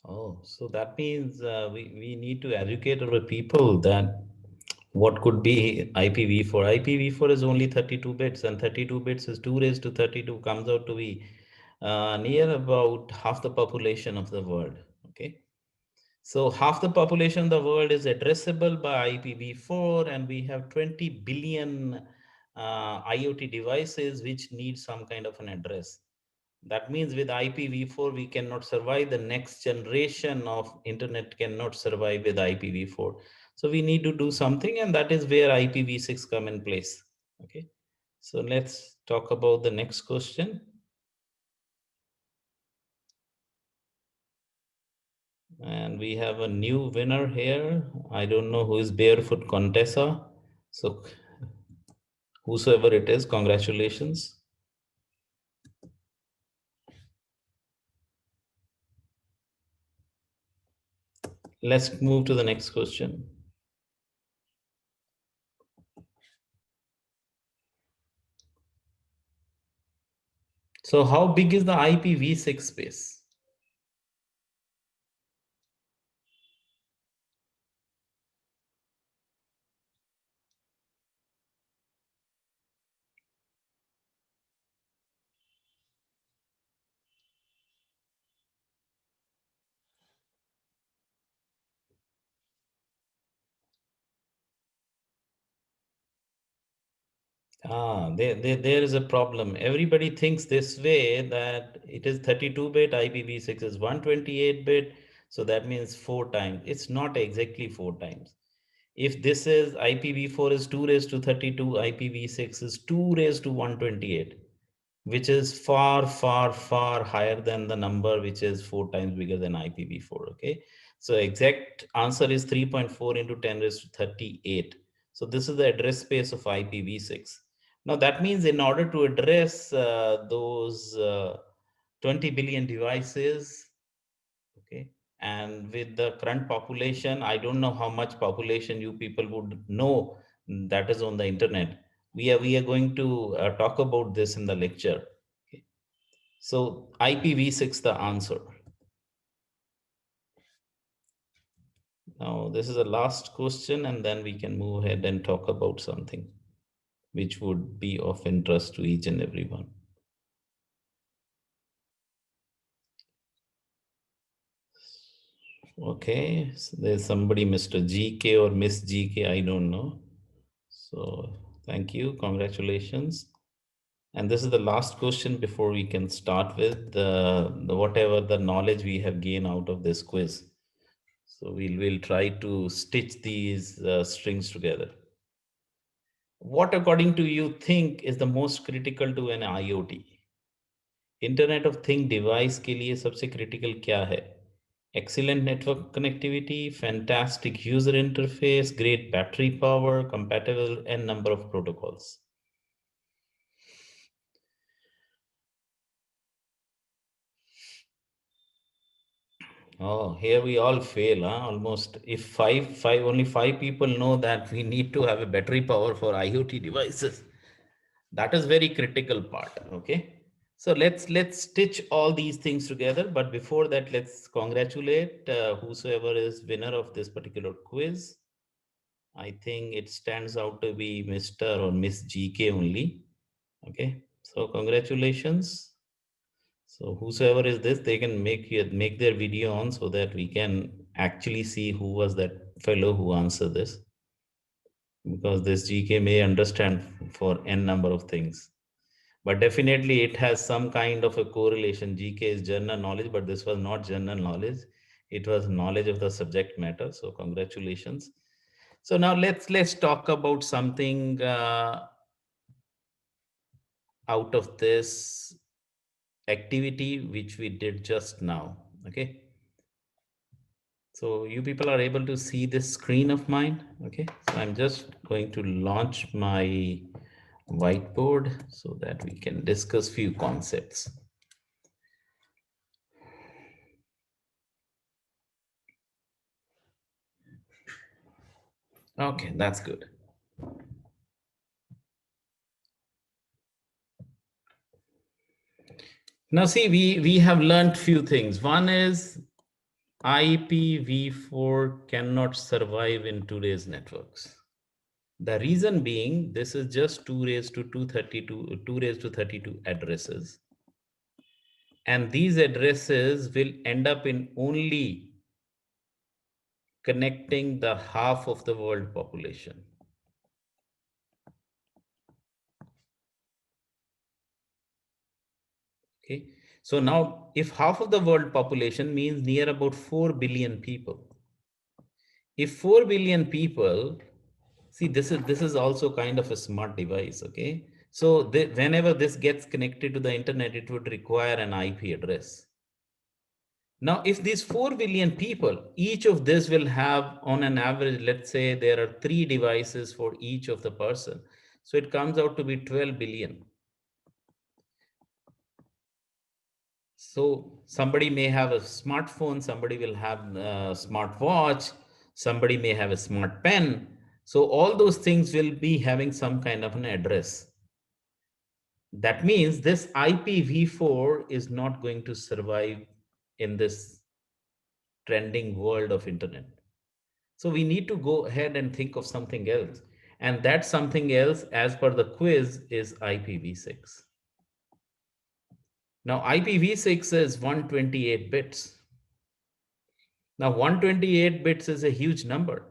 Oh, so that means we need to educate our people that what could be IPv4. IPv4 is only 32 bits, and 32 bits is 2 raised to 32, comes out to be near about half the population of the world. Okay. So half the population of the world is addressable by IPv4, and we have 20 billion IoT devices which need some kind of an address. That means with IPv4, we cannot survive. The next generation of internet cannot survive with IPv4. So we need to do something, and that is where IPv6 come in place. Okay. So let's talk about the next question. And we have a new winner here. I don't know who is Barefoot Contessa. So whosoever it is, congratulations. Let's move to the next question. So how big is the IPv6 space? There is a problem. Everybody thinks this way that it is 32-bit, IPv6 is 128-bit, so that means 4 times. It's not exactly 4 times. If this is IPv4 is 2 raised to 32, IPv6 is 2 raised to 128, which is far, far, far higher than the number which is 4 times bigger than IPv4. Okay, so exact answer is 3.4 into 10 raised to 38. So this is the address space of IPv6. Now that means in order to address those 20 billion devices, okay, and with the current population, I don't know how much population you people would know that is on the internet. We are going to talk about this in the lecture. Okay. So IPv6 the answer. Now this is the last question, and then we can move ahead and talk about something which would be of interest to each and everyone. Okay, so there's somebody, Mr. GK or Miss GK, I don't know. So thank you, congratulations. And this is the last question before we can start with the whatever the knowledge we have gained out of this quiz. So we'll try to stitch these strings together. What according to you think is the most critical to an IoT? Internet of thing device के लिए सबसे critical क्या है? Excellent network connectivity, fantastic user interface, great battery power, compatible n number of protocols. Oh, here we all fail, huh? Almost. If only five people know that we need to have a battery power for IoT devices. That is very critical part. Okay. So let's stitch all these things together. But before that, let's congratulate whosoever is winner of this particular quiz. I think it stands out to be Mr. or Miss GK only. Okay. So congratulations. So whosoever is this, they can make their video on so that we can actually see who was that fellow who answered this, because this GK may understand for n number of things, but definitely it has some kind of a correlation. GK is general knowledge, but this was not general knowledge. It was knowledge of the subject matter. So congratulations. So now let's talk about something out of this activity which we did just now. Okay. So you people are able to see this screen of mine. Okay, so I'm just going to launch my whiteboard so that we can discuss few concepts. Okay, that's good. Now see, we have learned few things. One is IPv4 cannot survive in today's networks. The reason being, this is just 2 raised to 232, 2 raised to 32 addresses. And these addresses will end up in only connecting the half of the world population. Okay. So now if half of the world population means near about 4 billion people, if 4 billion people, see, this is also kind of a smart device. Okay. So whenever this gets connected to the internet, it would require an IP address. Now, if these 4 billion people, each of this will have on an average, let's say there are 3 devices for each of the person. So it comes out to be 12 billion. So somebody may have a smartphone, somebody will have a smartwatch, somebody may have a smart pen. So all those things will be having some kind of an address. That means this IPv4 is not going to survive in this trending world of internet. So we need to go ahead and think of something else. And that something else, as per the quiz, is IPv6. Now, IPv6 is 128 bits. Now, 128 bits is a huge number.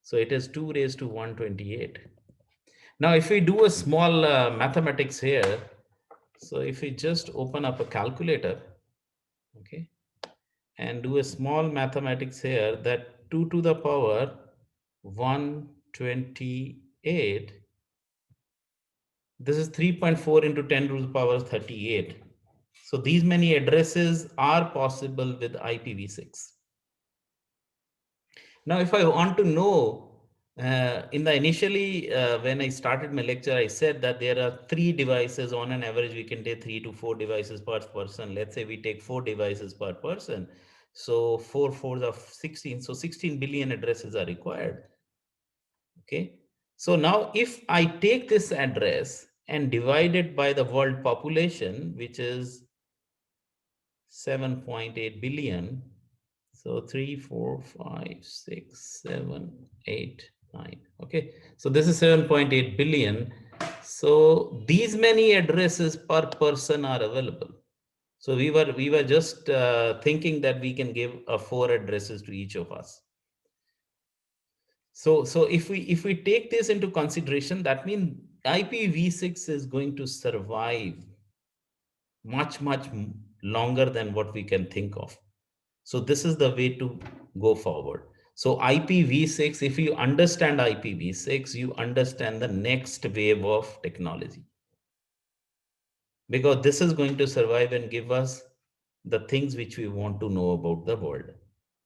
So it is 2 raised to 128. Now, if we do a small mathematics here, so if we just open up a calculator, okay, and do a small mathematics here, that 2 to the power 128, this is 3.4 into 10 to the power 38. So these many addresses are possible with IPv6. Now, if I want to know, in the initially, when I started my lecture, I said that there are 3 devices on an average. We can take 3 to 4 devices per person. Let's say we take 4 devices per person. So 4 fours of 16. So 16 billion addresses are required. Okay. So now if I take this address and divide it by the world population, which is 7.8 billion. So 3, 4, 5, 6, 7, 8, 9. Okay. So this is 7.8 billion. So these many addresses per person are available. So we were just thinking that we can give 4 addresses to each of us. So if we take this into consideration, that means IPv6 is going to survive much longer than what we can think of. So this is the way to go forward. So IPv6, if you understand IPv6, you understand the next wave of technology, because this is going to survive and give us the things which we want to know about the world.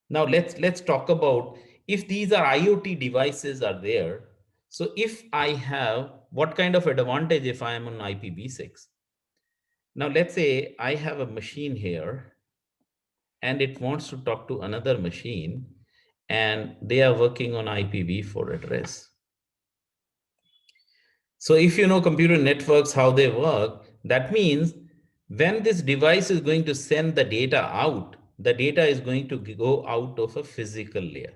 Now let's talk about, if these are IoT devices are there. So if I have, what kind of advantage if I am on IPv6? Now let's say I have a machine here and it wants to talk to another machine, and they are working on IPv4 address. So if you know computer networks, how they work, that means when this device is going to send the data out, the data is going to go out of a physical layer.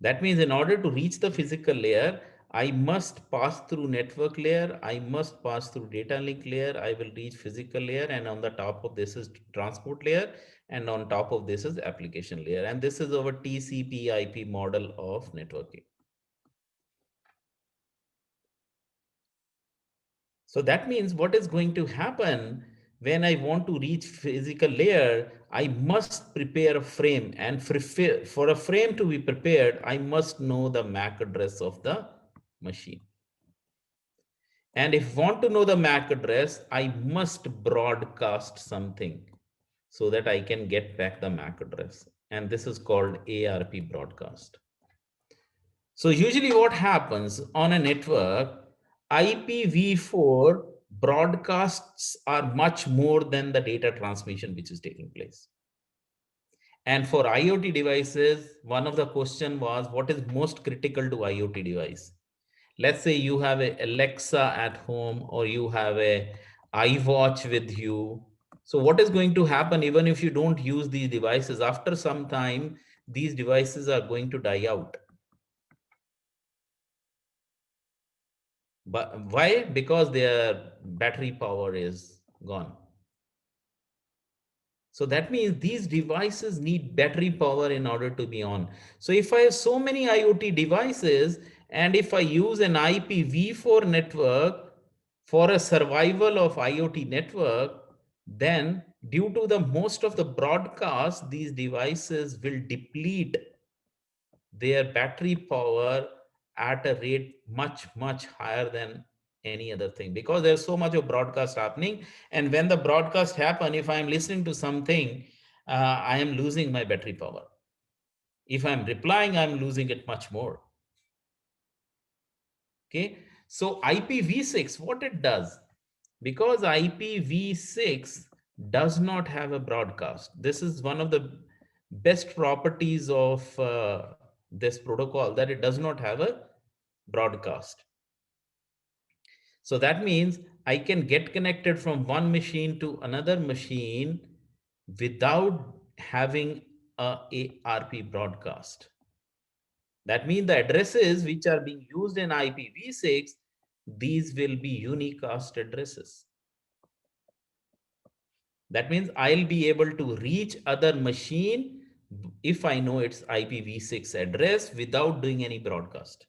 That means in order to reach the physical layer, I must pass through network layer, I must pass through data link layer, I will reach physical layer, and on the top of this is transport layer, and on top of this is application layer. And this is our TCP IP model of networking. So that means what is going to happen when I want to reach physical layer, I must prepare a frame, and for a frame to be prepared, I must know the MAC address of the machine. And if I want to know the MAC address, I must broadcast something so that I can get back the MAC address. And this is called ARP broadcast. So usually what happens on a network, IPv4 broadcasts are much more than the data transmission which is taking place. And for IoT devices, one of the question was, what is most critical to IoT device? Let's say you have a Alexa at home, or you have a iWatch with you. So what is going to happen even if you don't use these devices? After some time, these devices are going to die out. But why? Because their battery power is gone. So that means these devices need battery power in order to be on. So if I have so many IoT devices, and if I use an IPv4 network for a survival of IoT network, then due to the most of the broadcast, these devices will deplete their battery power at a rate much, much higher than any other thing, because there's so much of broadcast happening. And when the broadcast happen, if I'm listening to something, I am losing my battery power. If I'm replying, I'm losing it much more. Okay. So IPv6, what it does, because IPv6 does not have a broadcast. This is one of the best properties of this protocol, that it does not have a broadcast. So that means I can get connected from one machine to another machine without having a ARP broadcast. That means the addresses which are being used in IPv6, these will be unicast addresses. That means I'll be able to reach other machine if I know its IPv6 address without doing any broadcast.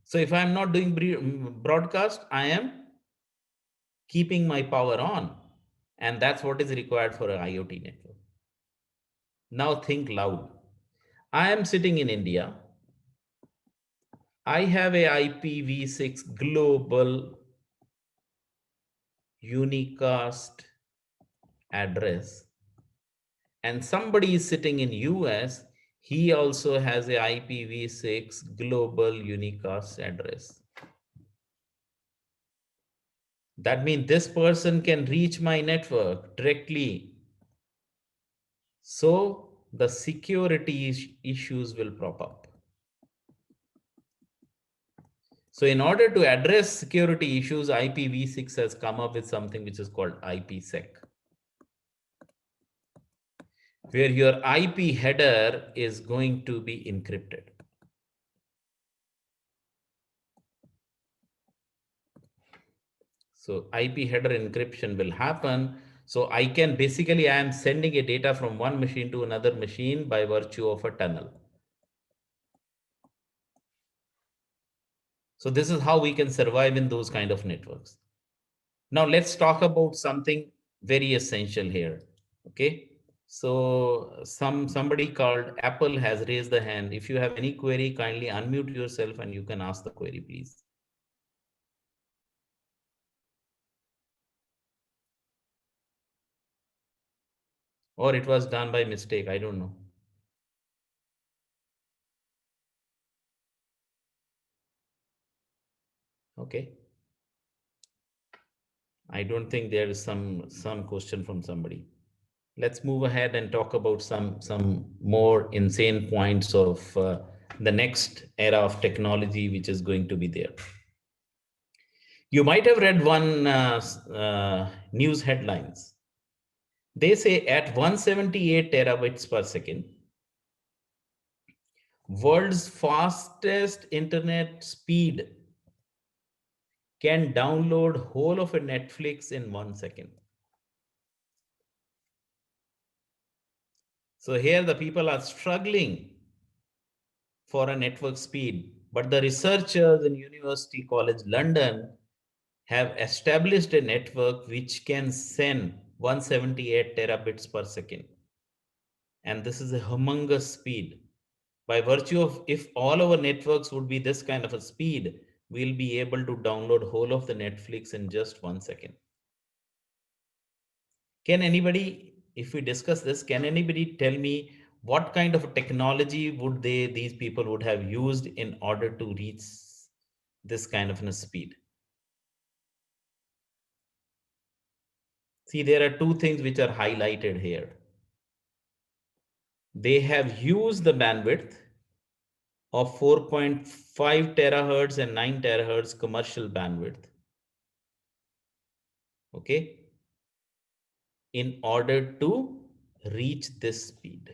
So if I'm not doing broadcast, I am keeping my power on. And that's what is required for an IoT network. Now think loud. I am sitting in India. I have a IPv6 global unicast address, and somebody is sitting in US. He also has a IPv6 global unicast address. That means this person can reach my network directly. So the security issues will prop up. So in order to address security issues, IPv6 has come up with something which is called IPsec, where your IP header is going to be encrypted. So IP header encryption will happen. So I can basically, I am sending a data from one machine to another machine by virtue of a tunnel. So this is how we can survive in those kind of networks. Now let's talk about something very essential here. Okay. So somebody called Apple has raised the hand. If you have any query, kindly unmute yourself and you can ask the query, please. Or it was done by mistake. I don't know. Okay. I don't think there is some question from somebody. Let's move ahead and talk about some more insane points of the next era of technology which is going to be there. You might have read one news headlines. They say at 178 terabits per second, world's fastest internet speed can download whole of a Netflix in 1 second. So here the people are struggling for a network speed, but the researchers in University College London have established a network which can send 178 terabits per second. And this is a humongous speed. By virtue of, if all our networks would be this kind of a speed, we'll be able to download whole of the Netflix in just 1 second. Can anybody, if we discuss this, can anybody tell me what kind of technology would these people would have used in order to reach this kind of a speed? See, there are two things which are highlighted here. They have used the bandwidth of 4.5 terahertz and 9 terahertz commercial bandwidth. okay, in order to reach this speed.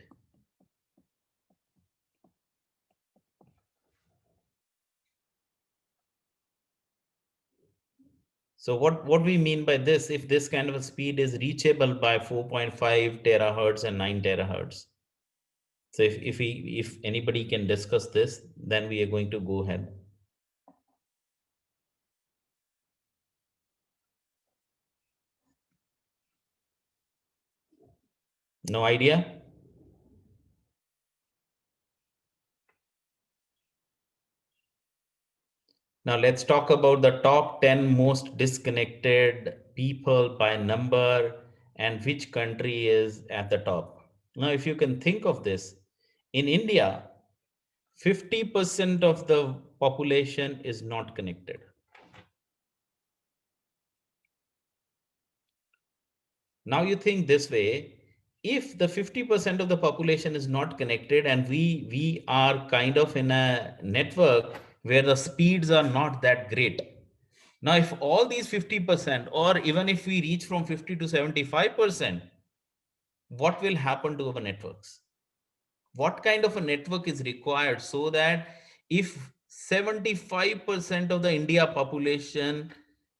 So what we mean by this, if this kind of a speed is reachable by 4.5 terahertz and 9 terahertz. So if anybody can discuss this, then we are going to go ahead. No idea? Now let's talk about the top 10 most disconnected people by number and which country is at the top. Now, if you can think of this, in India, 50% of the population is not connected. Now you think this way, if the 50% of the population is not connected and we are kind of in a network where the speeds are not that great. Now, if all these 50%, or even if we reach from 50 to 75%, what will happen to our networks? What kind of a network is required so that if 75% of the India population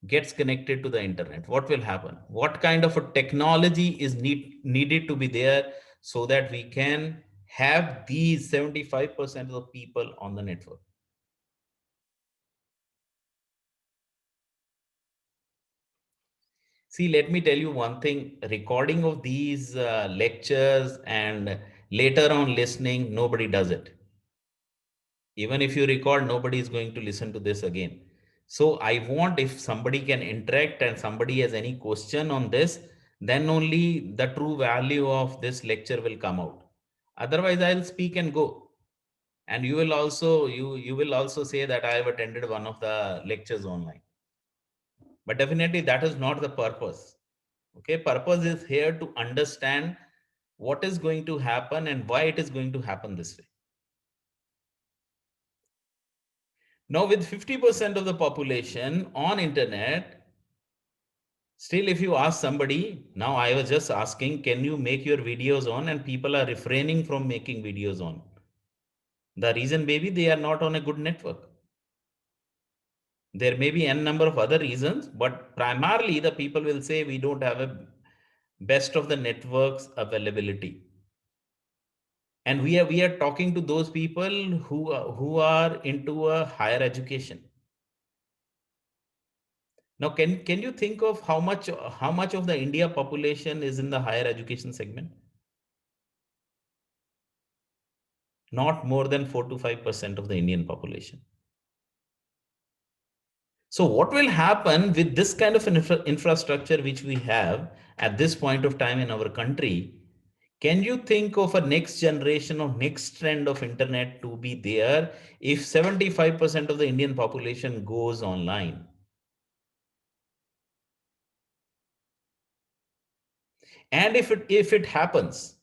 gets connected to the internet, what will happen? What kind of a technology is needed to be there so that we can have these 75% of the people on the network? See, let me tell you one thing, recording of these lectures and later on listening, nobody does it. Even if you record, nobody is going to listen to this again. So I want, if somebody can interact and somebody has any question on this, then only the true value of this lecture will come out. Otherwise I'll speak and go, and you will also say that I have attended one of the lectures online. But definitely that is not the purpose. Okay, purpose is here to understand what is going to happen and why it is going to happen this way. Now, with 50% of the population on internet, still if you ask somebody, now I was just asking, can you make your videos on? And people are refraining from making videos on. The reason maybe they are not on a good network. There may be n number of other reasons, but primarily the people will say we don't have a best of the networks availability. And we are talking to those people who are into a higher education. Now, can you think of how much of the India population is in the higher education segment? Not more than 4 to 5% of the Indian population. So, what will happen with this kind of infrastructure which we have at this point of time in our country? Can you think of a next generation or next trend of internet to be there if 75% of the Indian population goes online? And if it happens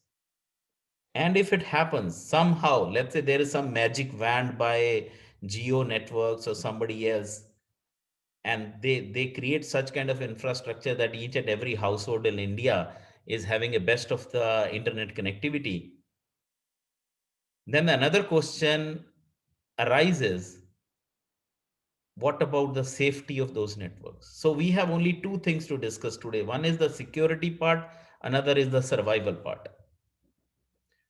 somehow, let's say there is some magic wand by Geo Networks or somebody else, and they create such kind of infrastructure that each and every household in India is having a best of the internet connectivity, then another question arises, what about the safety of those networks? So we have only two things to discuss today. One is the security part, another is the survival part.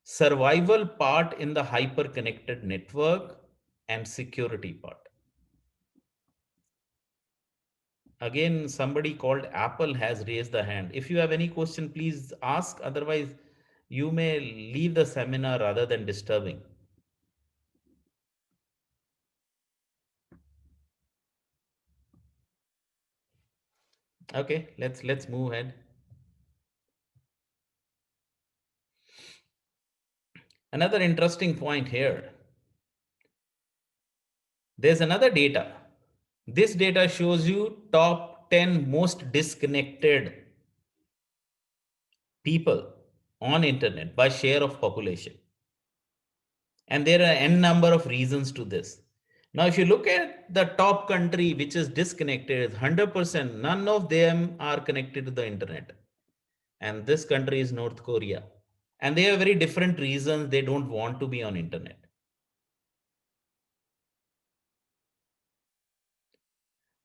Survival part in the hyper connected network and security part. Again, somebody called Apple has raised the hand. If you have any question, please ask. Otherwise, you may leave the seminar rather than disturbing. Okay, let's move ahead. Another interesting point here. There's another data. This data shows you top 10 most disconnected people on internet by share of population. And there are n number of reasons to this. Now, if you look at the top country which is disconnected, 100%, none of them are connected to the internet. And this country is North Korea. And they have very different reasons they don't want to be on internet.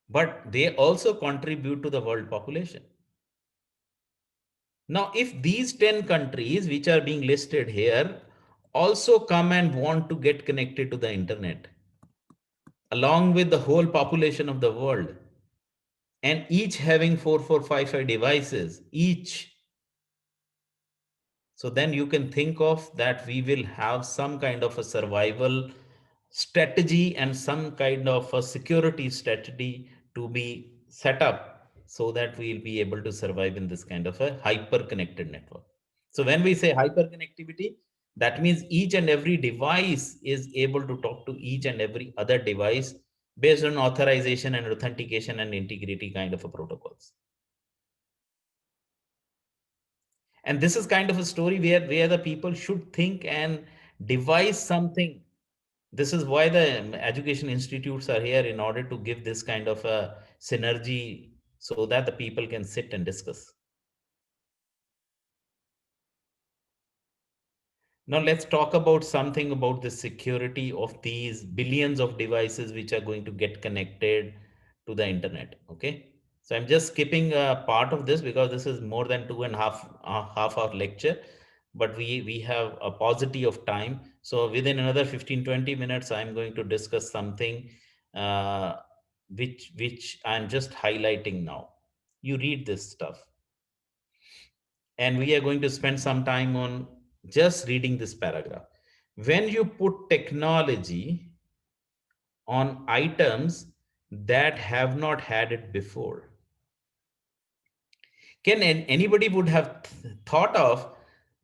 But they also contribute to the world population. Now, if these 10 countries which are being listed here also come and want to get connected to the internet, along with the whole population of the world, and each having 4455 devices, each, so then you can think of that we will have some kind of a survival strategy and some kind of a security strategy to be set up so that we'll be able to survive in this kind of a hyper connected network. So when we say hyper connectivity, that means each and every device is able to talk to each and every other device based on authorization and authentication and integrity kind of a protocols. And this is kind of a story where the people should think and devise something. This is why the education institutes are here, in order to give this kind of a synergy so that the people can sit and discuss. Now let's talk about something about the security of these billions of devices which are going to get connected to the internet. Okay. So I'm just skipping a part of this because this is more than two and a half hour lecture, but we have a paucity of time. So within another 15-20 minutes, I'm going to discuss something uh, which I'm just highlighting now. You read this stuff, and we are going to spend some time on just reading this paragraph. When you put technology on items that have not had it before, can anybody would have thought of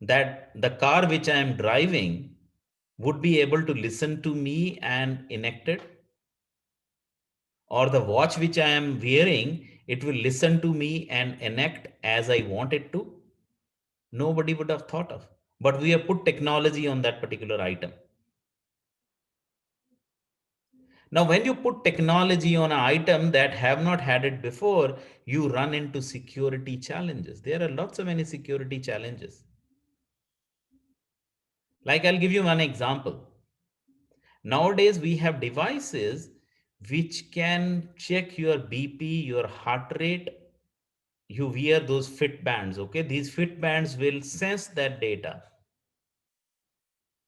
that the car which I am driving would be able to listen to me and enact it, or the watch which I am wearing, it will listen to me and enact as I want it to? Nobody would have thought of. But we have put technology on that particular item. Now, when you put technology on an item that have not had it before, you run into security challenges. There are lots of many security challenges. Like, I'll give you one example. Nowadays, we have devices which can check your BP, your heart rate. You wear those fit bands. Okay, these fit bands will sense that data.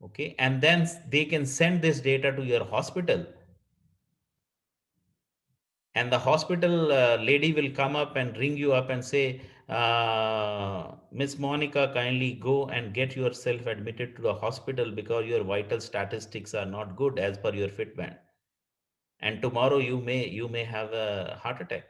Okay, and then they can send this data to your hospital, and the hospital lady will come up and ring you up and say, Miss Monica, kindly go and get yourself admitted to the hospital because your vital statistics are not good as per your fitband, and tomorrow you may have a heart attack.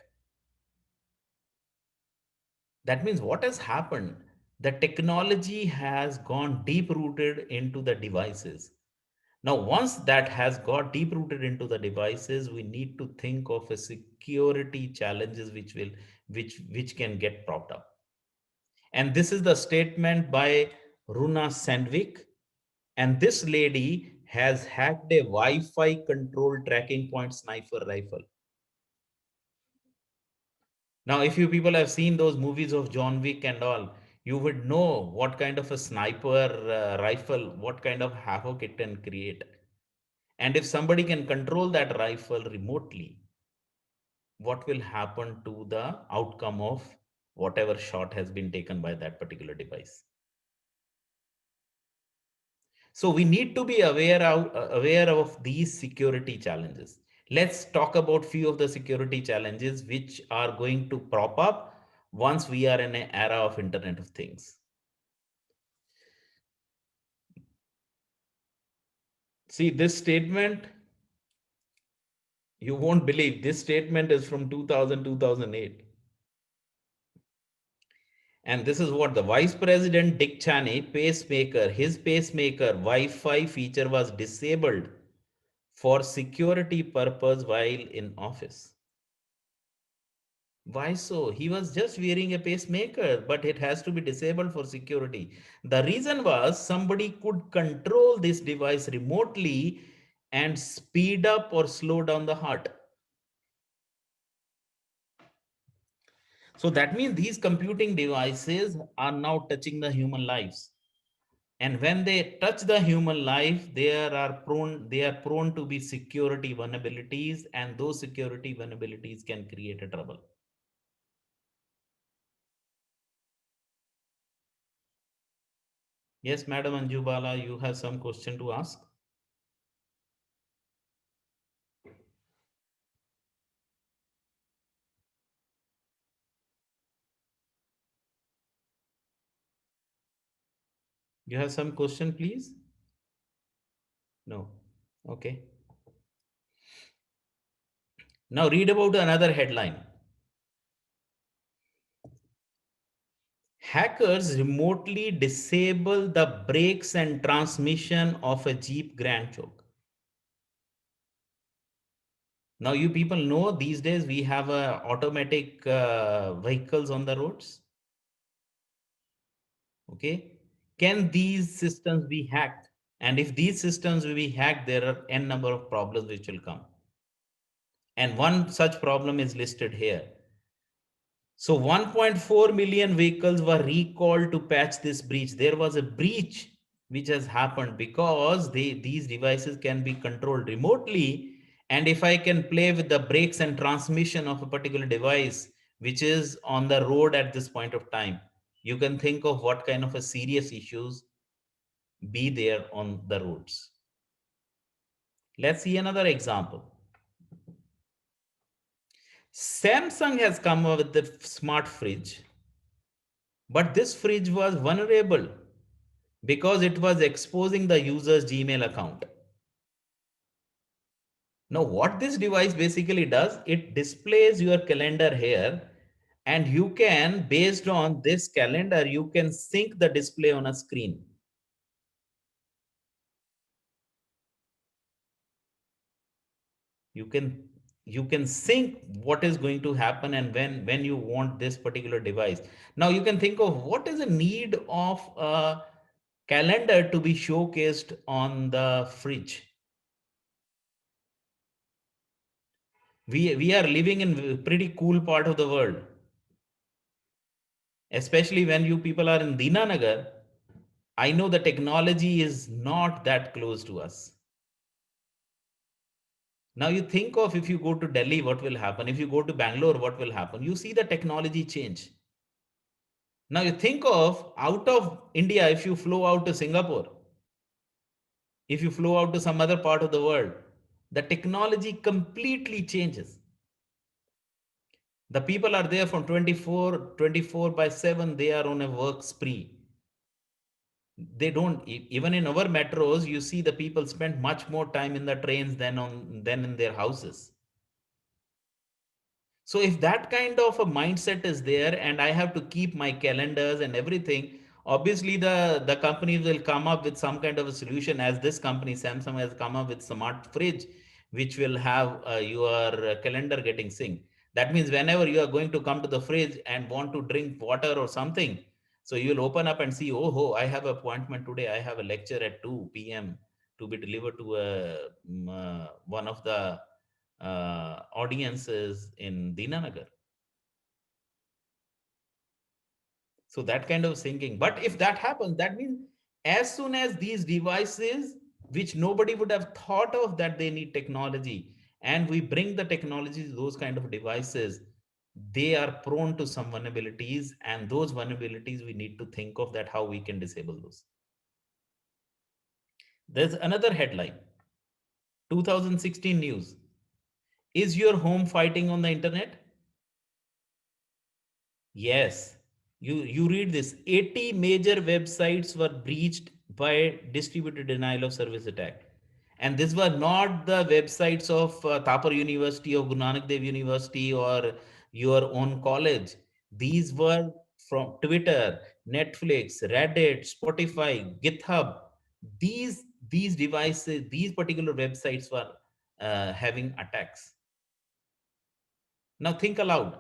That means what has happened, the technology has gone deep rooted into the devices. Now, once that has got deep rooted into the devices, we need to think of a security challenges which can get propped up. And this is the statement by Runa Sandvik. And this lady has hacked a Wi-Fi controlled tracking point sniper rifle. Now, if you people have seen those movies of John Wick and all, you would know what kind of a sniper rifle, what kind of havoc it can create. And if somebody can control that rifle remotely, what will happen to the outcome of whatever shot has been taken by that particular device? So we need to be aware of these security challenges. Let's talk about few of the security challenges which are going to prop up once we are in an era of Internet of Things. See, this statement, you won't believe, this statement is from 2008. And this is what the Vice President Dick Cheney, pacemaker, his pacemaker Wi-Fi feature was disabled for security purpose while in office. Why so? He was just wearing a pacemaker, but it has to be disabled for security. The reason was somebody could control this device remotely and speed up or slow down the heart. So that means these computing devices are now touching the human lives. And when they touch the human life, they are prone to be security vulnerabilities, and those security vulnerabilities can create a trouble. Yes, Madam Anjubala, you have some question to ask? You have some question, please? No. Okay. Now read about another headline. Hackers remotely disable the brakes and transmission of a Jeep Grand Choke. Now, you people know these days we have automatic vehicles on the roads. Okay. Can these systems be hacked? And if these systems will be hacked, there are n number of problems which will come. And one such problem is listed here. So 1.4 million vehicles were recalled to patch this breach. There was a breach which has happened because these devices can be controlled remotely. And if I can play with the brakes and transmission of a particular device which is on the road at this point of time, you can think of what kind of a serious issues be there on the roads. Let's see another example. Samsung has come up with the smart fridge, but this fridge was vulnerable because it was exposing the user's Gmail account. Now, what this device basically does, it displays your calendar here, and you can, based on this calendar, you can sync the display on a screen. You can you can sync what is going to happen and when you want this particular device. Now you can think of what is the need of a calendar to be showcased on the fridge. We are living in a pretty cool part of the world, especially when you people are in Dinanagar. I know the technology is not that close to us. Now you think of if you go to Delhi, what will happen? If you go to Bangalore, what will happen? You see the technology change. Now you think of out of India, if you flow out to Singapore, if you flow out to some other part of the world, the technology completely changes. The people are there from 24 by 7, they are on a work spree. They don't even in our metros, you see the people spend much more time in the trains than in their houses. So if that kind of a mindset is there and I have to keep my calendars and everything, obviously the companies will come up with some kind of a solution, as this company Samsung has come up with smart fridge which will have your calendar getting synced. That means whenever you are going to come to the fridge and want to drink water or something, so you will open up and see, oh, I have an appointment today, I have a lecture at 2 p.m. to be delivered to one of the audiences in Dinanagar. So that kind of thinking. But if that happens, that means as soon as these devices, which nobody would have thought of that they need technology, and we bring the technologies, those kind of devices, they are prone to some vulnerabilities, and those vulnerabilities we need to think of that how we can disable those. There's another headline, 2016 news. Is your home fighting on the internet? Yes, you read this. 80 major websites were breached by distributed denial of service attack. And these were not the websites of Thapar University or Guru Nanak Dev University or your own college. These were from Twitter, Netflix, Reddit, Spotify, GitHub. These devices, these particular websites were having attacks. Now think aloud.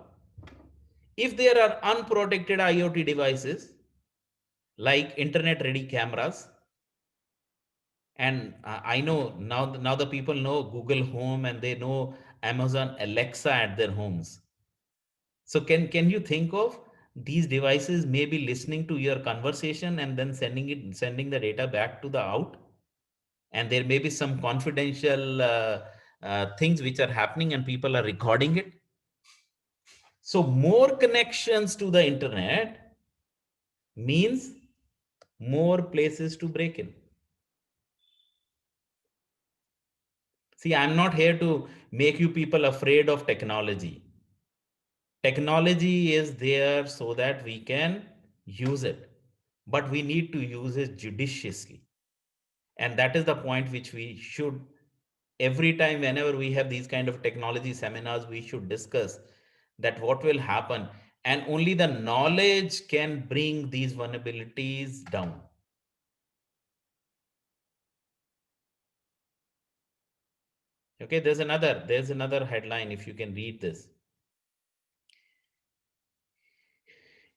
If there are unprotected IoT devices like internet ready cameras, And I know now the people know Google Home and they know Amazon Alexa at their homes. So can you think of these devices maybe listening to your conversation and then sending the data back to the out? And there may be some confidential things which are happening and people are recording it. So more connections to the internet means more places to break in. See, I'm not here to make you people afraid of technology. Technology is there so that we can use it, but we need to use it judiciously. And that is the point which we should, every time whenever we have these kind of technology seminars, we should discuss that what will happen. And only the knowledge can bring these vulnerabilities down. Okay, there's another headline, if you can read this.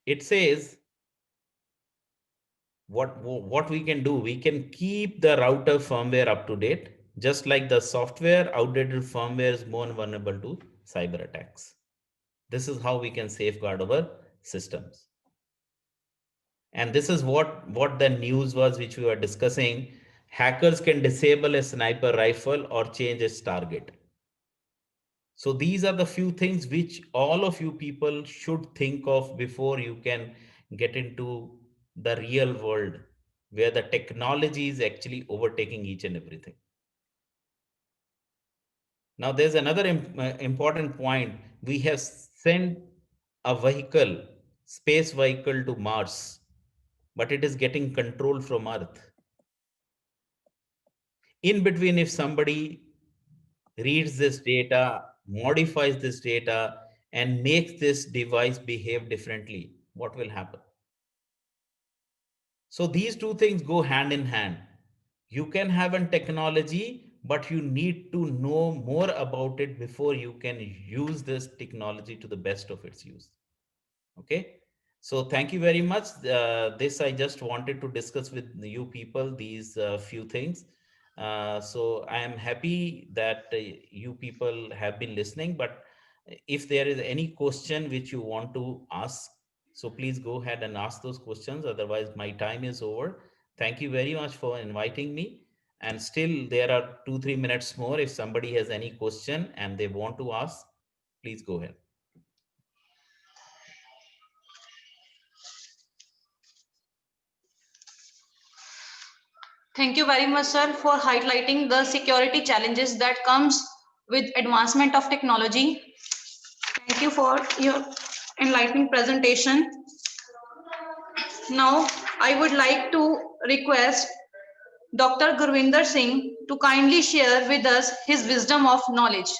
It says what we can do, we can keep the router firmware up to date, just like the software. Outdated firmware is more vulnerable to cyber attacks. This is how we can safeguard our systems. And this is what the news was which we were discussing. Hackers can disable a sniper rifle or change its target. So these are the few things which all of you people should think of before you can get into the real world where the technology is actually overtaking each and everything. Now, there's another important point. We have sent a vehicle, space vehicle to Mars, but it is getting control from Earth. In between, if somebody reads this data, modifies this data, and makes this device behave differently, what will happen? So these two things go hand in hand. You can have a technology, but you need to know more about it before you can use this technology to the best of its use. Okay. So thank you very much. This I just wanted to discuss with you people, these few things. So I am happy that you people have been listening, but if there is any question which you want to ask, so please go ahead and ask those questions. Otherwise, my time is over. Thank you very much for inviting me. And still, there are 2-3 minutes more. If somebody has any question and they want to ask, please go ahead. Thank you very much, sir, for highlighting the security challenges that comes with advancement of technology. Thank you for your enlightening presentation. Now, I would like to request Dr. Gurvinder Singh to kindly share with us his wisdom of knowledge.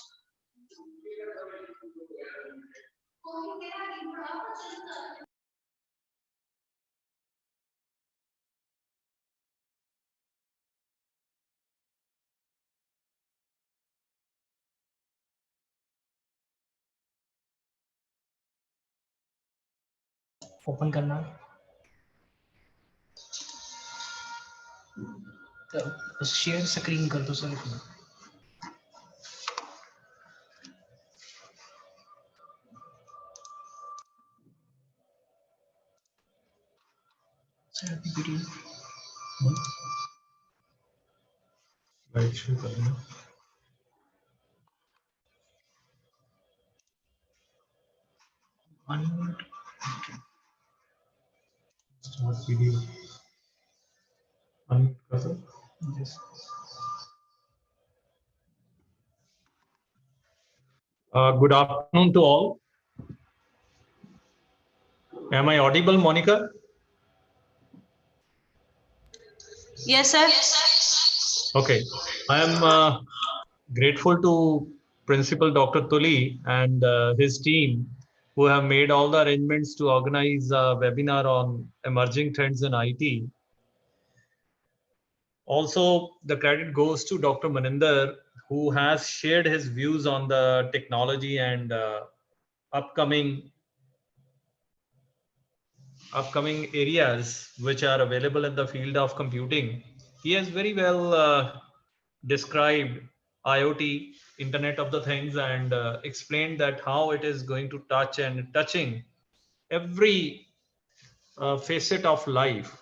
Open करना share screen कर दो sir video live show करना unmute start video unmute कर दो yes Good afternoon to all. Am I audible, Monica? Yes, sir. Okay. I am grateful to Principal Dr. Tuli and his team who have made all the arrangements to organize a webinar on emerging trends in IT. Also, the credit goes to Dr. Maninder, who has shared his views on the technology and upcoming areas which are available in the field of computing. he has very well described IoT, Internet of the Things, and explained that how it is going to touch and touching every facet of life.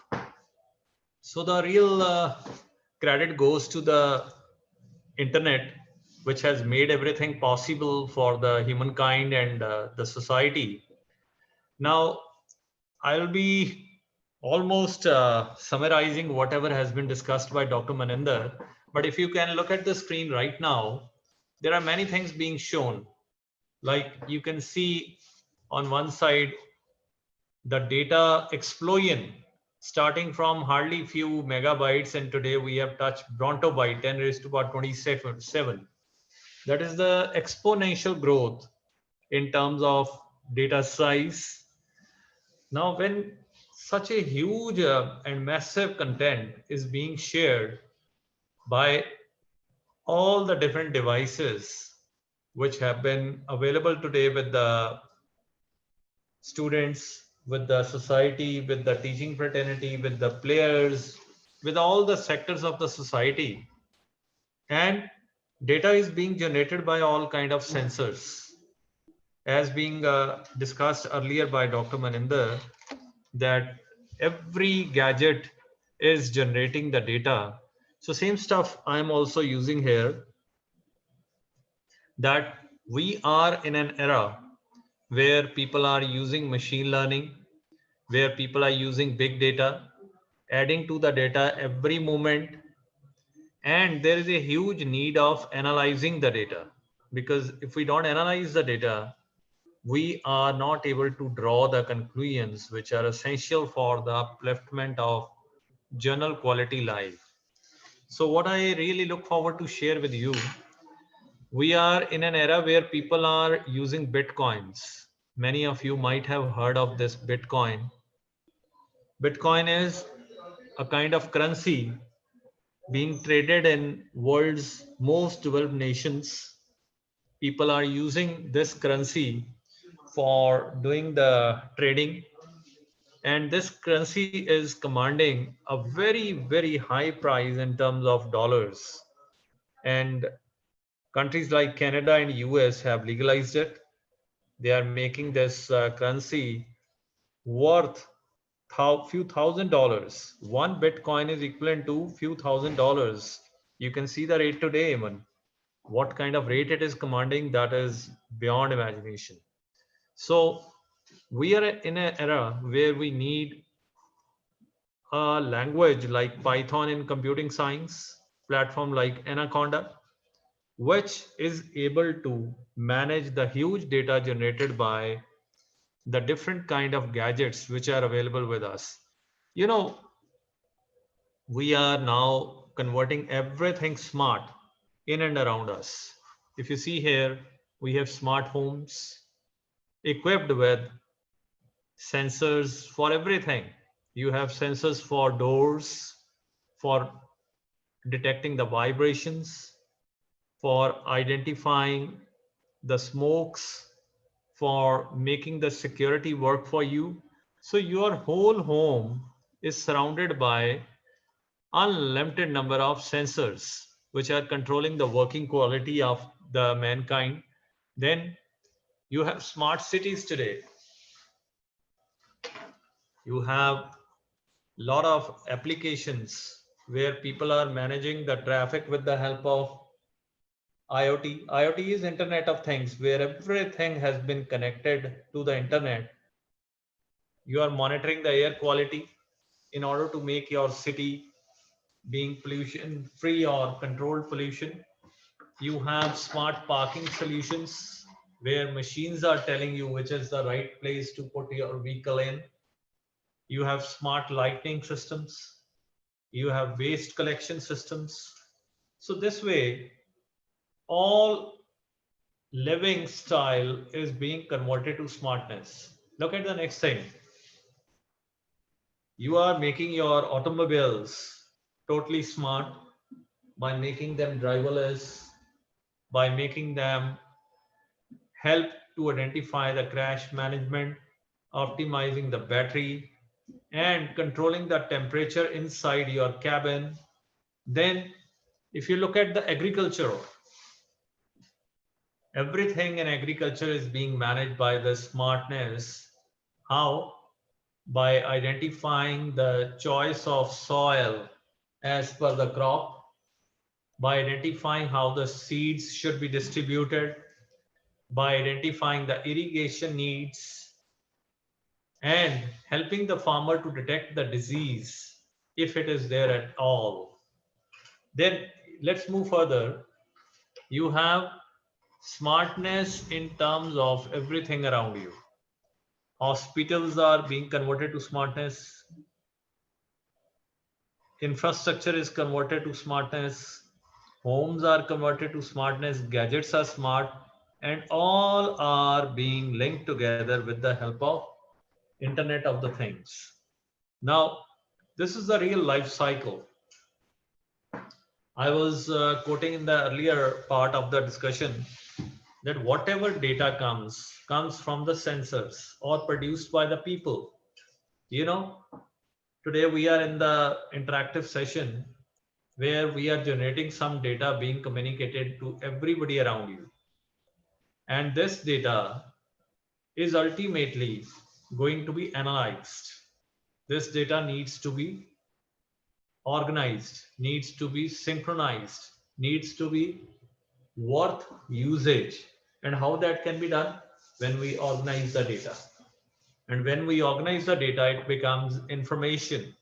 So the real credit goes to the internet, which has made everything possible for the humankind and the society. Now, I'll be almost summarizing whatever has been discussed by Dr. Maninder. But if you can look at the screen right now, there are many things being shown. Like you can see on one side, the data explosion starting from hardly few megabytes, and today we have touched Bronto by 10 raised to about 27. That is the exponential growth in terms of data size. Now, when such a huge and massive content is being shared by all the different devices which have been available today with the students, with the society, with the teaching fraternity, with the players, with all the sectors of the society, and data is being generated by all kind of sensors, as being discussed earlier by Dr. Maninder, that every gadget is generating the data. So same stuff I'm also using here, that we are in an era where people are using machine learning, where people are using big data, adding to the data every moment, and there is a huge need of analyzing the data, because if we don't analyze the data, we are not able to draw the conclusions which are essential for the upliftment of journal quality life. So what I really look forward to share with you, we are in an era where people are using bitcoins. Many of you might have heard of this Bitcoin. Bitcoin is a kind of currency being traded in world's most developed nations. People are using this currency for doing the trading, and this currency is commanding a very high price in terms of dollars. And countries like Canada and US have legalized it. They are making this currency worth few $1,000s. One Bitcoin is equivalent to few $1,000s. You can see the rate today, even. What kind of rate it is commanding, that is beyond imagination. So we are in an era where we need a language like Python in computing science, platform like Anaconda, which is able to manage the huge data generated by the different kind of gadgets which are available with us. You know, we are now converting everything smart in and around us. If you see here, we have smart homes equipped with sensors for everything. You have sensors for doors, for detecting the vibrations, for identifying the smokes, for making the security work for you. So your whole home is surrounded by unlimited number of sensors which are controlling the working quality of the mankind. Then you have smart cities today. You have lot of applications where people are managing the traffic with the help of IoT. IoT is Internet of Things, where everything has been connected to the internet. You are monitoring the air quality in order to make your city being pollution free or controlled pollution. You have smart parking solutions where machines are telling you which is the right place to put your vehicle in. You have smart lighting systems. You have waste collection systems. So this way, all living style is being converted to smartness. Look at the next thing. You are making your automobiles totally smart by making them driverless, by making them help to identify the crash management, optimizing the battery, and controlling the temperature inside your cabin. Then if you look at the agriculture, everything in agriculture is being managed by the smartness. How? By identifying the choice of soil as per the crop, by identifying how the seeds should be distributed, by identifying the irrigation needs, and helping the farmer to detect the disease if it is there at all. Then let's move further. You have smartness in terms of everything around you. Hospitals are being converted to smartness, infrastructure is converted to smartness, homes are converted to smartness, gadgets are smart, and all are being linked together with the help of Internet of the Things. Now, this is the real life cycle. I was quoting in the earlier part of the discussion that whatever data comes from the sensors or produced by the people. You know, today we are in the interactive session where we are generating some data being communicated to everybody around you. And this data is ultimately going to be analyzed. This data needs to be organized, needs to be synchronized, needs to be worth usage. And how that can be done? When we organize the data. And when we organize the data, it becomes information.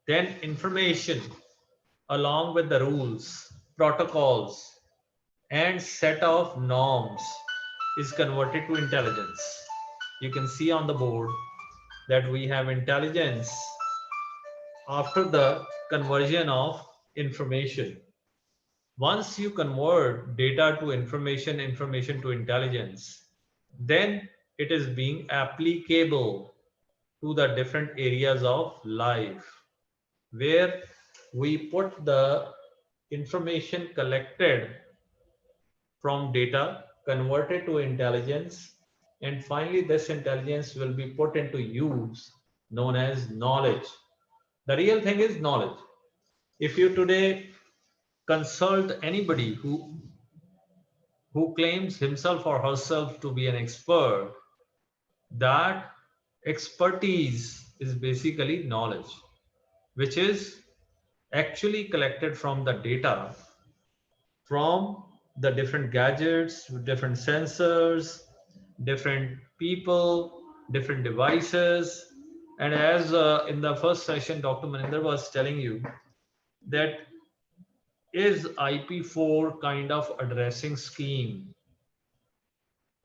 Then information, along with the rules, protocols, and set of norms, is converted to intelligence. You can see on the board that we have intelligence after the conversion of information. Once you convert data to information, information to intelligence, then it is being applicable to the different areas of life where we put the information collected from data, converted to intelligence, and finally this intelligence will be put into use known as knowledge. The real thing is knowledge. If you today consult anybody who claims himself or herself to be an expert, that expertise is basically knowledge, which is actually collected from the data from the different gadgets, different sensors, different people, different devices. And as in the first session, Dr. Maninder was telling you that is IP4 kind of addressing scheme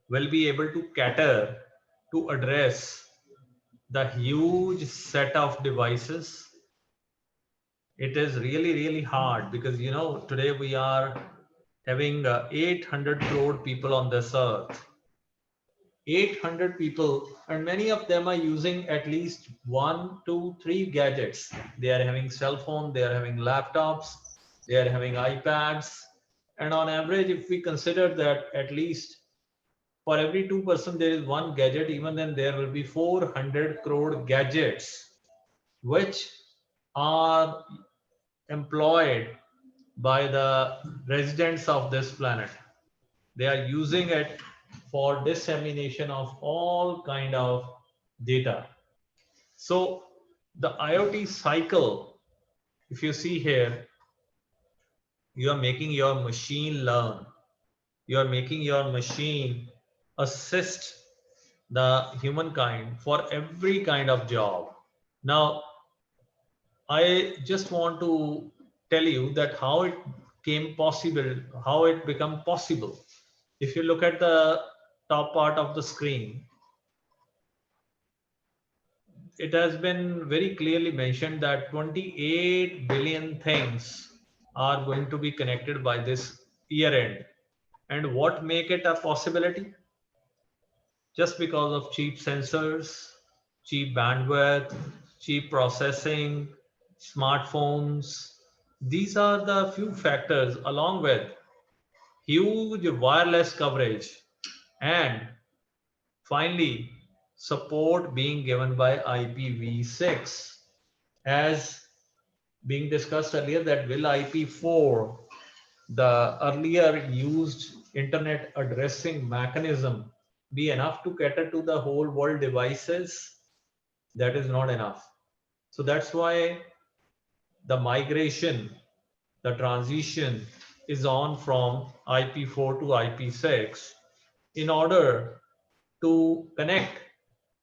will be able to cater to address the huge set of devices. It is really, really hard because, you know, today we are having 800 crore people on this earth. 800 people, and many of them are using at least one, two, three gadgets. They are having cell phone, they are having laptops, they are having iPads. And on average, if we consider that at least for every 2% there is one gadget, even then there will be 400 crore gadgets which are employed by the residents of this planet. They are using it for dissemination of all kind of data. So the IoT cycle, if you see here, you are making your machine learn. You are making your machine assist the humankind for every kind of job. Now, I just want to tell you that how it came possible, how it become possible. If you look at the top part of the screen, it has been very clearly mentioned that 28 billion things are going to be connected by this year end. And what make it a possibility? Just because of cheap sensors, cheap bandwidth, cheap processing, smartphones. These are the few factors along with huge wireless coverage and finally support being given by IPv6 as being discussed earlier, that will IP4, the earlier used internet addressing mechanism, be enough to cater to the whole world devices? That is not enough. So that's why the migration, the transition is on from IP4 to IP6 in order to connect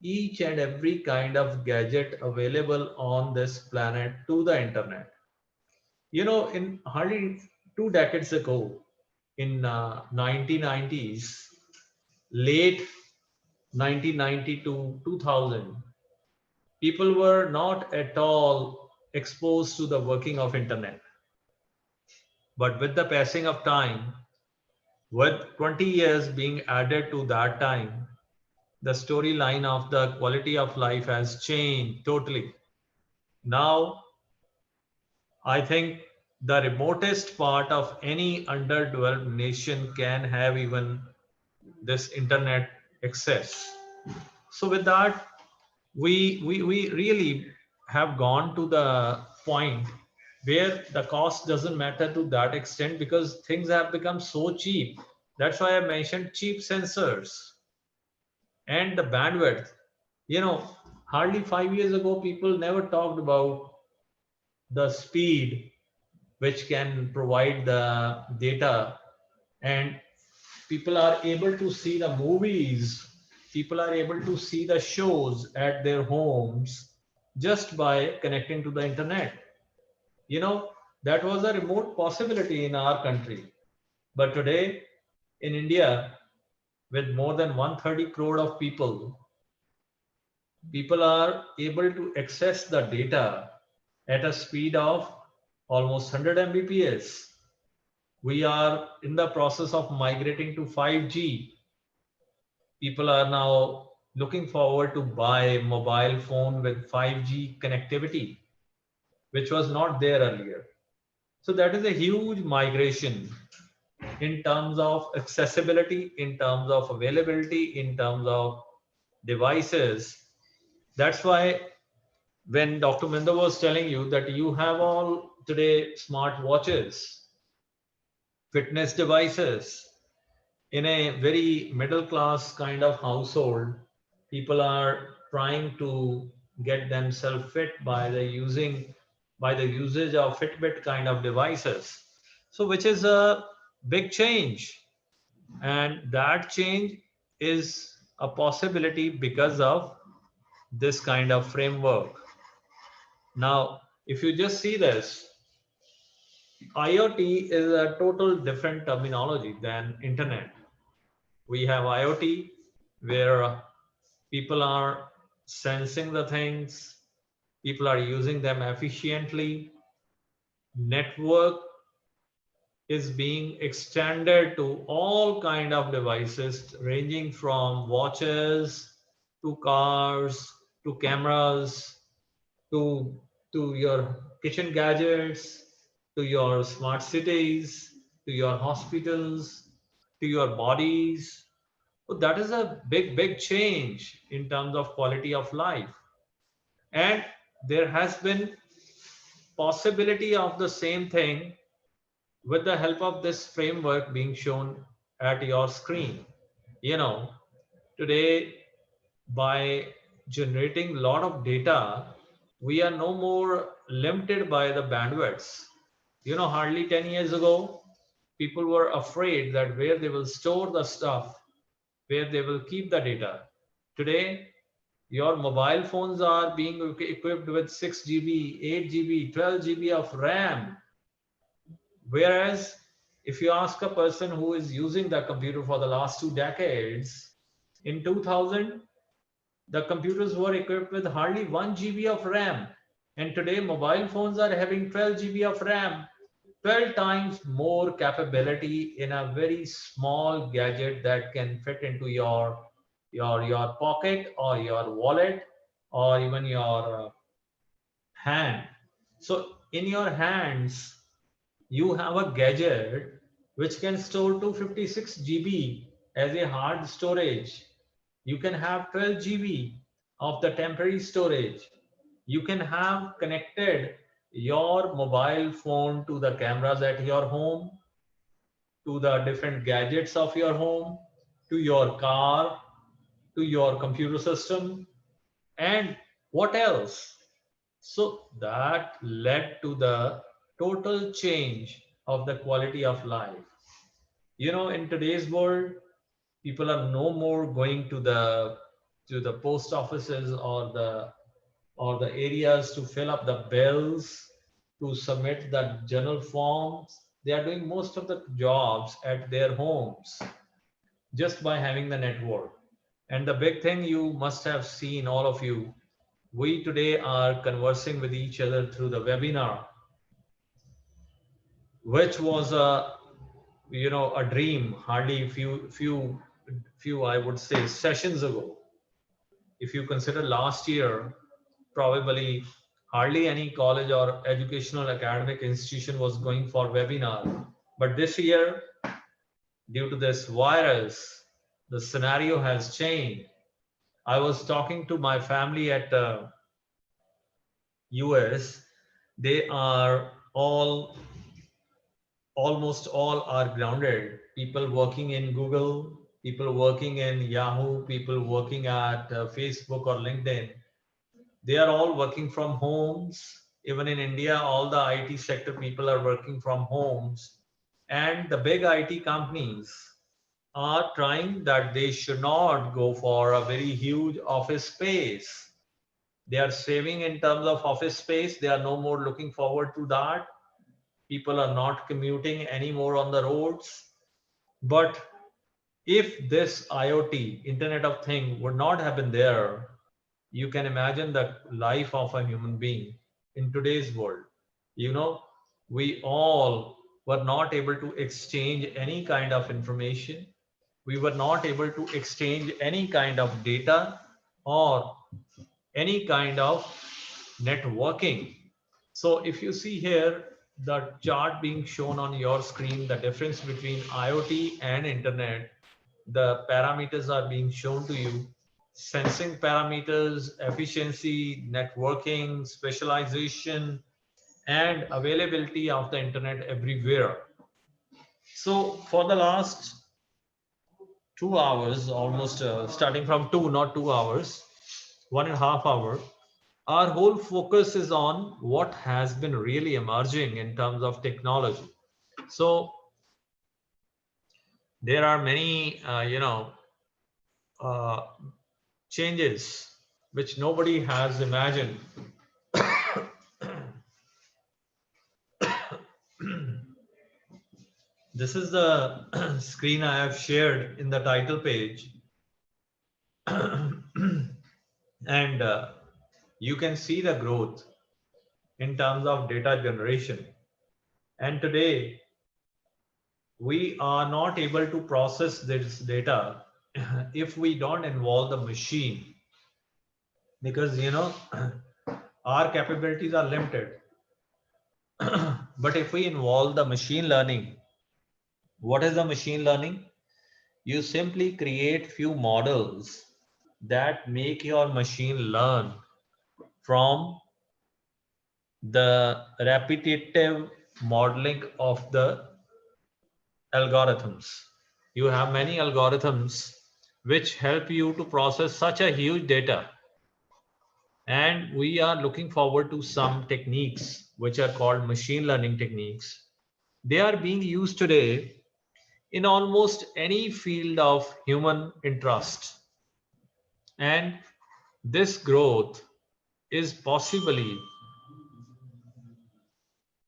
each and every kind of gadget available on this planet to the internet. You know, in hardly 2 decades ago, in 1990s, late 1990 to 2000, people were not at all exposed to the working of internet. But with the passing of time, with 20 years being added to that time, the storyline of the quality of life has changed totally. Now, I think the remotest part of any underdeveloped nation can have even this internet access. So with that, we really have gone to the point where the cost doesn't matter to that extent because things have become so cheap. That's why I mentioned cheap sensors and the bandwidth. You know, hardly 5 years ago, people never talked about the speed which can provide the data, and people are able to see the movies, people are able to see the shows at their homes just by connecting to the internet. You know, that was a remote possibility in our country. But today, in India, with more than 130 crore of people, people are able to access the data at a speed of almost 100 Mbps. We are in the process of migrating to 5G. People are now looking forward to buy mobile phone with 5G connectivity, which was not there earlier. So that is a huge migration in terms of accessibility, in terms of availability, in terms of devices. That's why when Dr. Minder was telling you that you have all today smart watches, fitness devices, in a very middle class kind of household, people are trying to get themselves fit by the usage of Fitbit kind of devices. So which is a big change, and that change is a possibility because of this kind of framework. Now, if you just see this, IoT is a total different terminology than internet. We have IoT where people are sensing the things, people are using them efficiently. Network is being extended to all kind of devices ranging from watches to cars to cameras to your kitchen gadgets to your smart cities to your hospitals to your bodies. So that is a big change in terms of quality of life. And there has been possibility of the same thing with the help of this framework being shown at your screen. You know, today by generating a lot of data, we are no more limited by the bandwidths. You know, hardly 10 years ago, people were afraid that where they will store the stuff, where they will keep the data. Today, your mobile phones are being equipped with 6 GB, 8 GB, 12 GB of RAM. Whereas, if you ask a person who is using the computer for the last 2 decades, in 2000, the computers were equipped with hardly 1 GB of RAM. And today, mobile phones are having 12 GB of RAM, 12 times more capability in a very small gadget that can fit into your pocket or your wallet or even your hand. So in your hands, you have a gadget which can store 256 GB as a hard storage. You can have 12 GB of the temporary storage. You can have connected your mobile phone to the cameras at your home, to the different gadgets of your home, to your car, to your computer system, and what else? So that led to the total change of the quality of life. In today's world, people are no more going to the post offices or the areas to fill up the bills, to submit the journal forms. They are doing most of the jobs at their homes just by having the network. And the big thing you must have seen, all of you, we today are conversing with each other through the webinar, which was a dream hardly few I would say sessions ago. If you consider last year, probably hardly any college or educational academic institution was going for webinar. But this year, due to this virus, the scenario has changed. I was talking to my family at US. They are almost all are grounded. People working in Google, people working in Yahoo, people working at Facebook or LinkedIn. They are all working from homes. Even in India, all the IT sector people are working from homes. And the big IT companies are trying that they should not go for a very huge office space. They are saving in terms of office space. They are no more looking forward to that. People are not commuting anymore on the roads. But if this IoT, Internet of Thing, would not have been there, you can imagine the life of a human being in today's world. You know, we all were not able to exchange any kind of information. We were not able to exchange any kind of data or any kind of networking. So if you see here the chart being shown on your screen, the difference between IoT and internet, the parameters are being shown to you. Sensing parameters, efficiency, networking, specialization, and availability of the internet everywhere. So for the last 2 hours, almost starting from two, not 2 hours, 1.5 hour, our whole focus is on what has been really emerging in terms of technology. So there are many, uh, changes which nobody has imagined. This is the screen I have shared in the title page. And you can see the growth in terms of data generation. And today, we are not able to process this data if we don't involve the machine, because our capabilities are limited. But if we involve the machine learning, what is the machine learning? You simply create few models that make your machine learn from the repetitive modeling of the algorithms. You have many algorithms which help you to process such a huge data. And we are looking forward to some techniques which are called machine learning techniques. They are being used today in almost any field of human interest. And this growth is possibly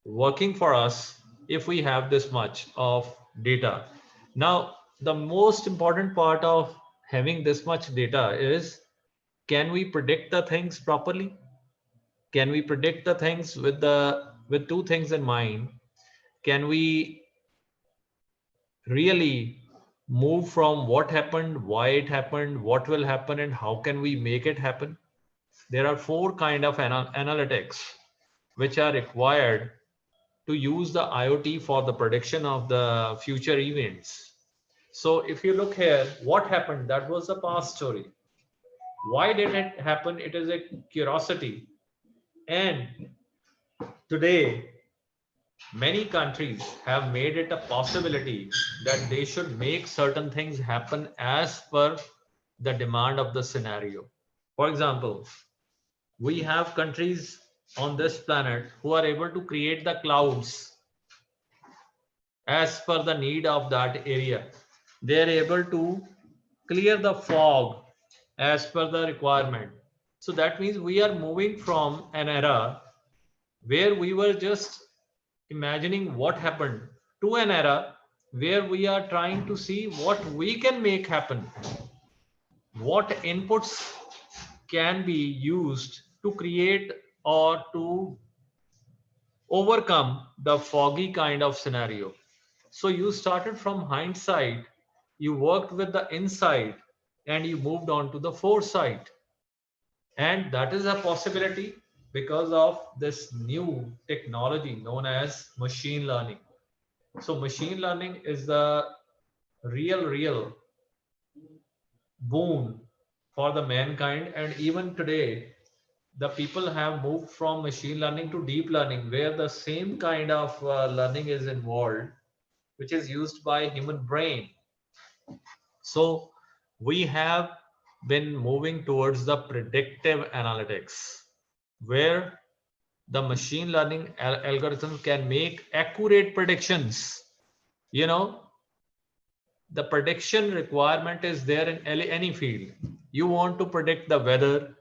working for us if we have this much of data. Now, the most important part of having this much data is, can we predict the things properly? Can we predict the things with two things in mind? Can we really move from what happened, why it happened, what will happen, and how can we make it happen? There are four kind of analytics which are required to use the IoT for the prediction of the future events. So if you look here, what happened? That was the past story. Why did it happen? It is a curiosity. And Today, many countries have made it a possibility that they should make certain things happen as per the demand of the scenario. For example, we have countries on this planet who are able to create the clouds as per the need of that area. They are able to clear the fog as per the requirement. So that means we are moving from an era where we were just imagining what happened to an era where we are trying to see what we can make happen, what inputs can be used to create or to overcome the foggy kind of scenario. So you started from hindsight, you worked with the insight, and you moved on to the foresight. And that is a possibility because of this new technology known as machine learning. So machine learning is the real boon for the mankind. And even today, the people have moved from machine learning to deep learning, where the same kind of learning is involved, which is used by human brain. So we have been moving towards the predictive analytics, where the machine learning algorithm can make accurate predictions. You know, the prediction requirement is there in any field. You want to predict the weather,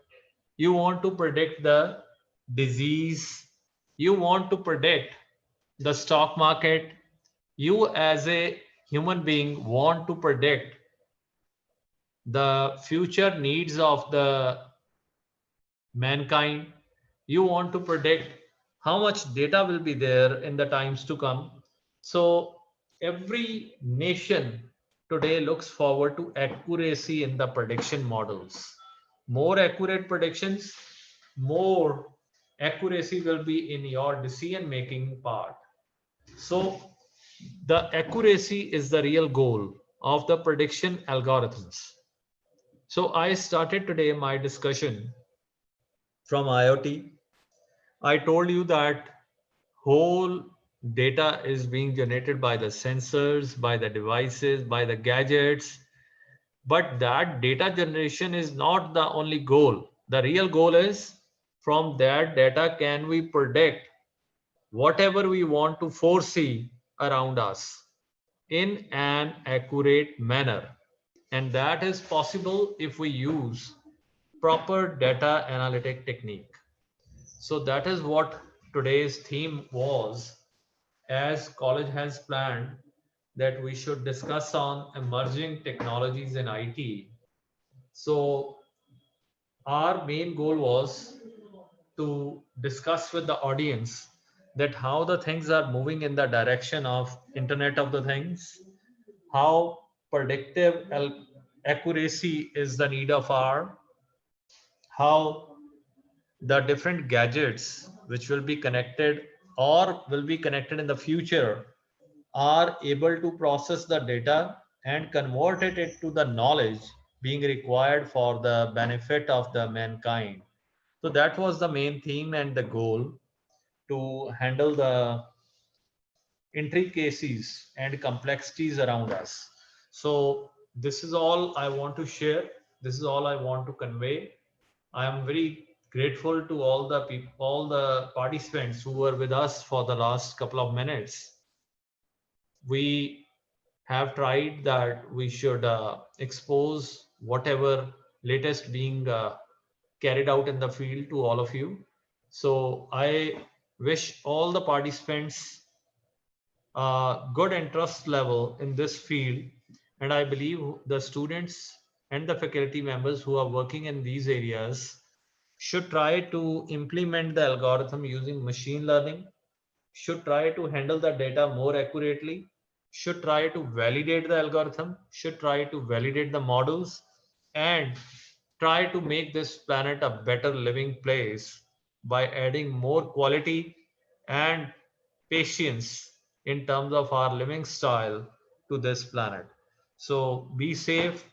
you want to predict the disease, you want to predict the stock market, you as a human being want to predict the future needs of the mankind. You want to predict how much data will be there in the times to come. So every nation today looks forward to accuracy in the prediction models. More accurate predictions, more accuracy will be in your decision making part. So the accuracy is the real goal of the prediction algorithms. So I started today my discussion from IoT. I told you that whole data is being generated by the sensors, by the devices, by the gadgets. But that data generation is not the only goal. The real goal is from that data, can we predict whatever we want to foresee around us in an accurate manner? And that is possible if we use proper data analytic technique. So that is what today's theme was, as college has planned that we should discuss on emerging technologies in IT. So our main goal was to discuss with the audience that how the things are moving in the direction of Internet of the Things, how predictive accuracy is the need of our, how the different gadgets which will be connected or will be connected in the future are able to process the data and convert it to the knowledge being required for the benefit of the mankind. So that was the main theme and the goal, to handle the intricacies and complexities around us. So this is all I want to share. This is all I want to convey. I am very grateful to all the people, all the participants who were with us for the last couple of minutes. We have tried that we should expose whatever latest being carried out in the field to all of you. So I wish all the participants good interest level in this field, and I believe the students and the faculty members who are working in these areas should try to implement the algorithm using machine learning, should try to handle the data more accurately, should try to validate the algorithm, should try to validate the models, and try to make this planet a better living place by adding more quality and patience in terms of our living style to this planet. So be safe,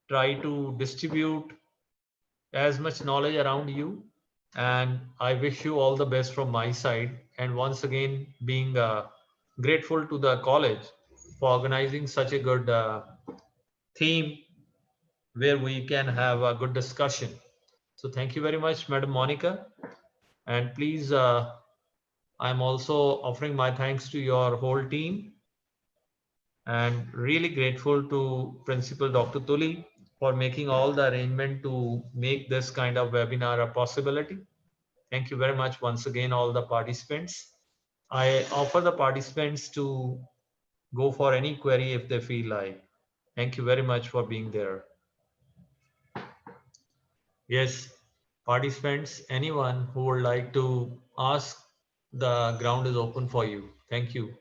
try to distribute as much knowledge around you, and I wish you all the best from my side. And once again, being grateful to the college for organizing such a good theme where we can have a good discussion. So thank you very much, Madam Monica. And please, I'm also offering my thanks to your whole team, and really grateful to Principal Dr. Tuli for making all the arrangement to make this kind of webinar a possibility. Thank you very much once again, all the participants. I offer the participants to go for any query if they feel like. Thank you very much for being there. Yes, participants, anyone who would like to ask, the ground is open for you. Thank you.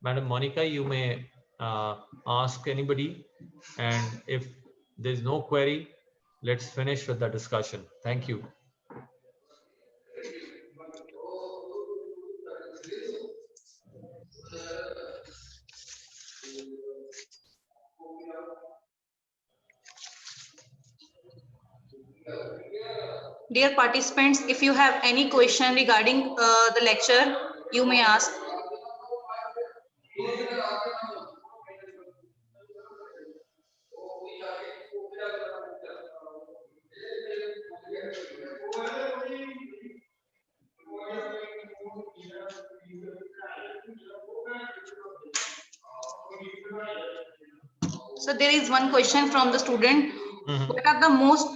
Madam Monica, you may ask anybody, and if there's no query, let's finish with the discussion. Thank you. Dear participants, if you have any question regarding the lecture, you may ask. So there is one question from the student. What are the most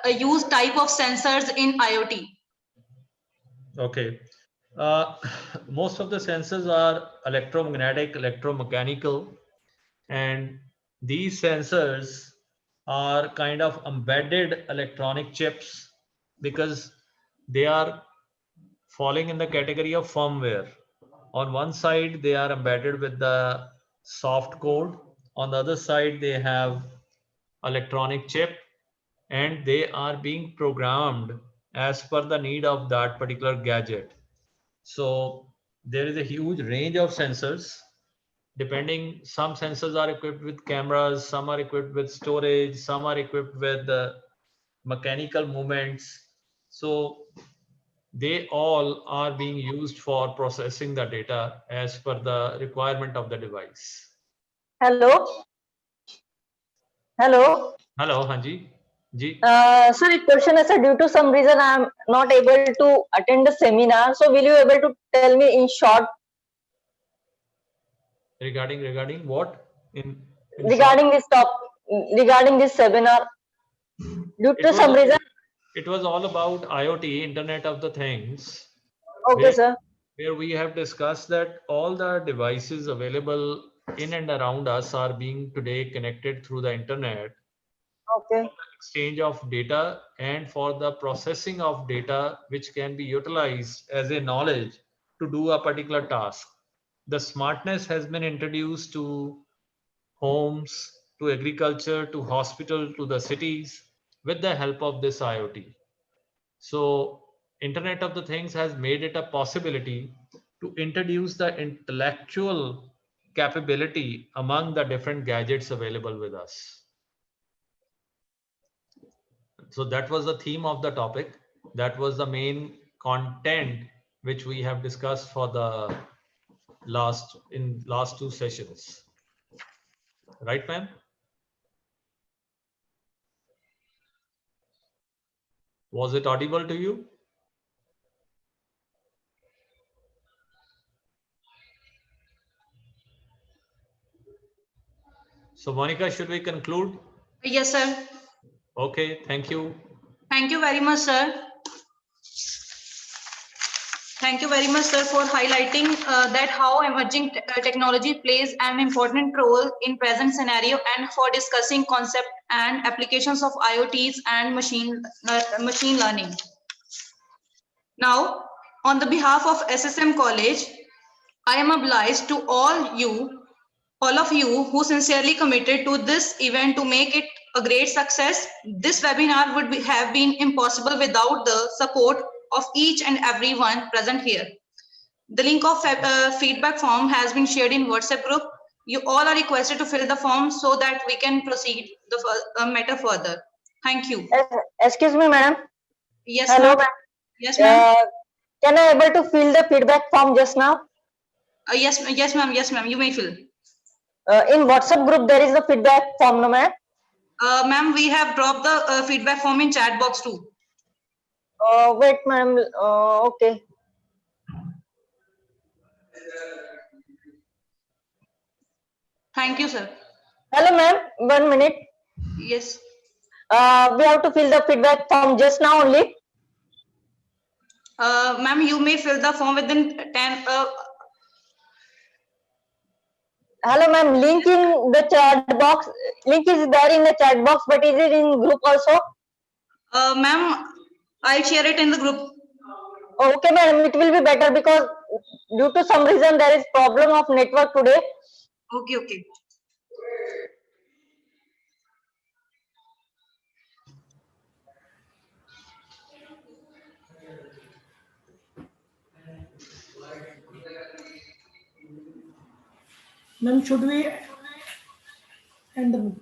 used type of sensors in IoT? Okay. Most of the sensors are electromagnetic, electromechanical, and these sensors are kind of embedded electronic chips because they are falling in the category of firmware. On one side, they are embedded with the soft code. On the other side, they have electronic chip, and they are being programmed as per the need of that particular gadget. So there is a huge range of sensors. Depending, some sensors are equipped with cameras, some are equipped with storage, some are equipped with mechanical movements. So they all are being used for processing the data as per the requirement of the device. Hello. Hello. Hello, Hanji. Ji. Sir, a question is, sir, due to some reason I am not able to attend the seminar. So will you able to tell me in short Regarding what? In regarding short? this top regarding this seminar? Due It to some was reason. it was all about IoT, Internet of the Things, Okay, where, sir. where we have discussed that all the devices available in and around us are being today connected through the internet, Okay. exchange of data, and for the processing of data which can be utilized as a knowledge to do a particular task. The smartness has been introduced to homes, to agriculture, to hospital, to the cities with the help of this IoT. So Internet of the Things has made it a possibility to introduce the intellectual capability among the different gadgets available with us. So that was the theme of the topic. That was the main content which we have discussed for the last two sessions. Right, ma'am? Was it audible to you? So Monica, should we conclude? Yes, sir. Okay, thank you. Thank you very much, sir. Thank you very much, sir, for highlighting that how emerging technology plays an important role in present scenario and for discussing concept and applications of IoTs and machine learning. Now, on the behalf of SSM College, I am obliged to all of you who sincerely committed to this event to make it a great success. This webinar would have been impossible without the support of each and everyone present here. The link of feedback form has been shared in WhatsApp group. You all are requested to fill the form so that we can proceed the matter further. Thank you. Excuse me, madam. Yes, Hello, ma'am. ma'am. Yes, ma'am. Can I able to fill the feedback form just now? Yes, yes, ma'am. Yes, ma'am. You may fill. In WhatsApp group, there is a feedback form, no, ma'am? Ma'am, we have dropped the feedback form in chat box too. Wait, ma'am. Okay. Thank you, sir. Hello, ma'am. 1 minute. Yes. We have to fill the feedback form just now only. Ma'am, you may fill the form within 10. Hello, ma'am. Link in the chat box. Link is there in the chat box, but is it in group also? Ma'am, I'll share it in the group. Okay, ma'am. It will be better because due to some reason there is problem of network today. Okay, okay. Ma'am, should we end the